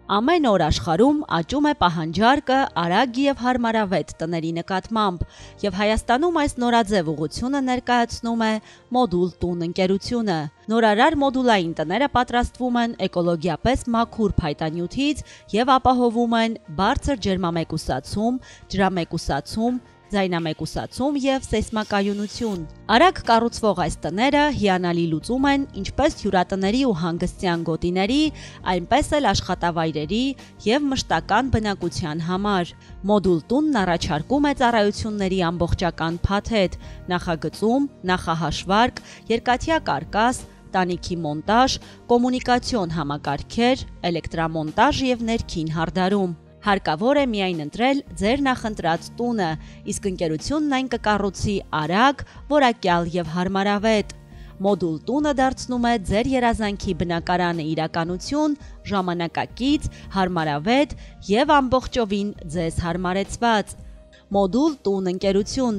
Ամեն օր աշխարհում աճում է պահանջարկը արագ եւ հարմարավետ տների նկատմամբ, եւ Հայաստանում այս նորաձև ուղղությունը ներկայացնում է Մոդուլ տուն ընկերությունը։ Նորարար մոդուլային տները պատրաստվում են էկոլոգիապես մաքուր փայտանյութից եւ ապահովում են բարձր ջերմամեկուսացում, ջրամեկուսացում, ձայնամեկուսացում եւ սեյսմակայունություն։ Արագ կառուցվող այս տները հիանալի լուծում են ինչպես հյուրատների ու հանգստյան գոտիների, այնպես էլ աշխատավայրերի եւ մշտական բնակության համար։ Մոդուլ տունն առաջարկում է ծառայությունների ամբողջական փաթեթ՝ նախագծում, նախահաշվարկ, երկաթյա կարկաս, տանիքի մոնտաժ, կոմունիկացիոն համակարգեր, էլեկտրամոնտաժ եւ ներքին հարդարում։ Հարկավոր է միայն ընտրել ձեր նախընտրած տունը, իսկ ընկերությունն այն կկառուցի արագ, որակյալ եւ հարմարավետ։ Մոդուլ տունը դարձնում է ձեր երազանքի բնակարանը իրականություն, ժամանակակից, հարմարավետ եւ ամբողջովին ձեզ հարմարեցված։ Մոդուլ տուն ընկերություն